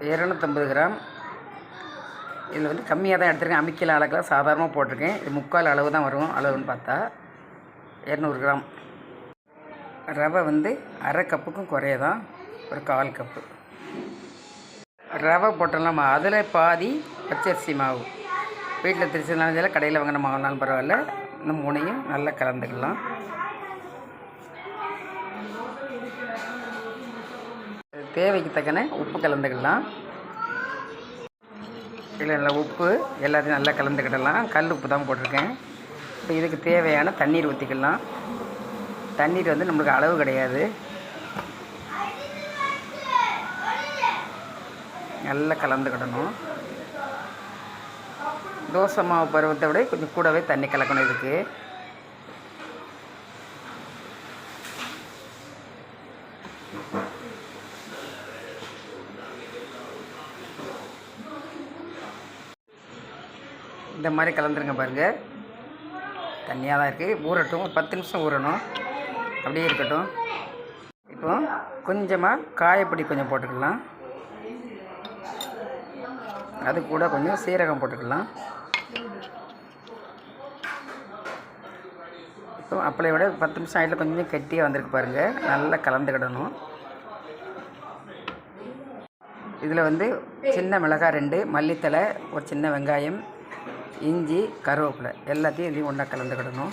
250 gram. இதில் வந்து கம்மியாக தான் எடுத்துருக்கேன். அம்மிக்கல் அளக்கெல்லாம் சாதாரணமாக போட்டிருக்கேன். இது 3/4 அளவு தான் வரும். அளவுன்னு பார்த்தா 200 கிராம். ரவை வந்து அரை கப்புக்கும் குறைய தான், ஒரு 1/4 கப்பு ரவை போட்டோம்லாமா. அதில் பாதி பச்சரிசி மாவு. வீட்டில் திரிச்சதுனாலும் சரி, கடையில் வாங்கின மாவுனாலும் பரவாயில்ல. இந்த 3ஐயும் நல்லா கலந்துக்கலாம். தேவைக்கு தக்கன உப்பு கலந்துக்கலாம். இல்லை நல்லா உப்பு எல்லாத்தையும் நல்லா கலந்துக்கிடலாம். கல் உப்பு தான் போட்டிருக்கேன். இப்போ இதுக்கு தேவையான தண்ணீர் ஊற்றிக்கலாம். தண்ணீர் வந்து நம்மளுக்கு அளவு கிடையாது. நல்லா கலந்துக்கிடணும். தோசை மாவு பருவத்தை விட கொஞ்சம் கூடவே தண்ணி கலக்கணும். இதுக்கு இந்த மாதிரி கலந்துருங்க பாருங்கள். தண்ணியாக தான் இருக்குது. ஊறட்டும். ஒரு 10 நிமிஷம் ஊறணும். அப்படியே இருக்கட்டும். இப்போ கொஞ்சமாக காயப்பொடி கொஞ்சம் போட்டுக்கலாம். அது கூட கொஞ்சம் சீரகம் போட்டுக்கலாம். இப்போ அப்பளை விட 10 நிமிஷம் ஆகிட்டு கொஞ்சம் கெட்டியாக வந்திருக்கு பாருங்கள். நல்லா கலந்துக்கிடணும். இதில் வந்து சின்ன மிளகாய் 2, மல்லித்தலை, ஒரு சின்ன வெங்காயம், இஞ்சி, கருவேப்பிலை எல்லாத்தையும் இதையும் ஒன்றா கலந்துக்கிடணும்.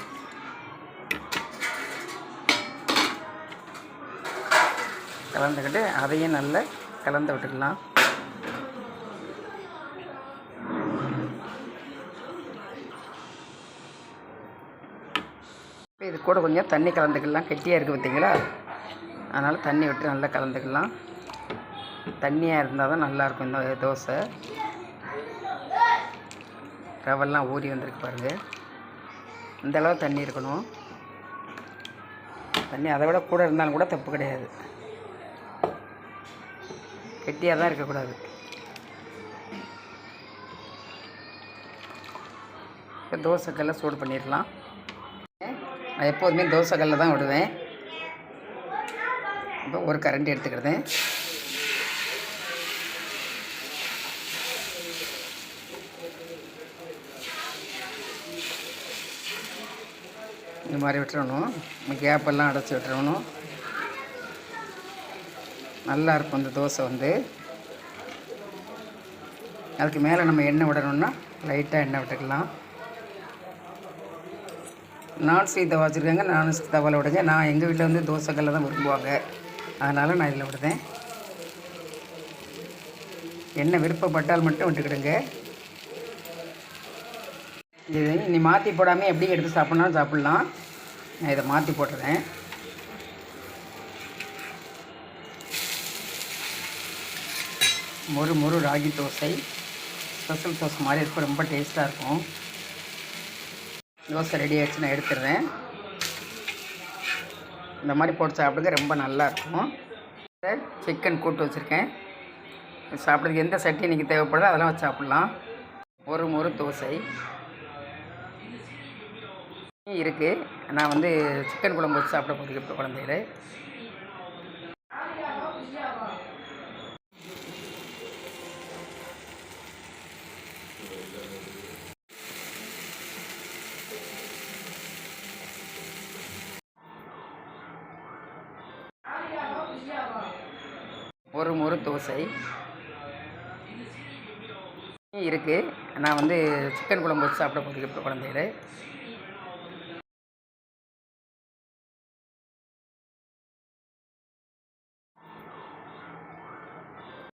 கலந்துக்கிட்டு அதையும் நல்லா கலந்து விட்டுக்கலாம். இப்போ இது கூட கொஞ்சம் தண்ணி கலந்துக்கலாம். கெட்டியாக இருக்குது பார்த்தீங்களா, அதனால் தண்ணி விட்டு நல்லா கலந்துக்கலாம். தண்ணியாக இருந்தால் தான் நல்லாயிருக்கும் இந்த தோசை. ரவெல்லாம் ஊறி வந்திருக்கு பாருங்கள். இந்தளவு தண்ணி இருக்கணும். தண்ணி அதை விட கூட இருந்தாலும் கூட தப்பு கிடையாது. கெட்டியாக தான் இருக்கக்கூடாது. இப்போ தோசைக்கல்லை சூடு பண்ணிடலாம். நான் எப்போதுமே தோசைக்கல்லில் தான் விடுவேன். இப்போ ஒரு கரண்டி எடுத்துக்கிட்டேன். இந்த மாதிரி விட்டுறணும். கேப்பெல்லாம் அடைச்சி விட்டுறணும். நல்லாயிருக்கும் இந்த தோசை வந்து. அதுக்கு மேலே நம்ம எண்ணெய் விடணுன்னா லைட்டாக எண்ணெய் விட்டுக்கலாம். நான்ஸ்டிக் தவா வச்சுருக்காங்க. நான்ஸ்டிக் தவாவில் விடுங்க. நான் எங்கள் வீட்டில் வந்து தோசைக்கல்ல தான் விரும்புவாங்க. அதனால் நான் இதில் விடுதேன். எண்ணெய் விருப்பப்பட்டால் மட்டும் விட்டுக்கிடுங்க. இது நீ மாற்றி போடாமல் எப்படி எடுத்து சாப்பிட்னாலும் சாப்பிட்லாம். நான் இதை மாற்றி போட்டுறேன். மொறு ராகி தோசை ஸ்பெஷல் தோசை மாதிரி இருக்கும். ரொம்ப டேஸ்ட்டாக இருக்கும். தோசை ரெடி ஆகிடுச்சு. நான் எடுத்துடுறேன். இந்த மாதிரி போட்டு சாப்பிடுங்க. ரொம்ப நல்லாயிருக்கும். சிக்கன் கூட்டு வச்சுருக்கேன். சாப்பிட்றதுக்கு எந்த சட்டி நீங்கள் தேவைப்படுதோ அதெல்லாம் வச்சு சாப்பிட்லாம். மொறு தோசை இருக்குது. நான் வந்து சிக்கன் குழம்பு வச்சு சாப்பிட போகிறேன் இப்போ குழந்தைகள். மொறு தோசை இருக்குது. நான் வந்து சிக்கன் குழம்பு வச்சு சாப்பிட போகிறேன் இப்போ குழந்தைகள்.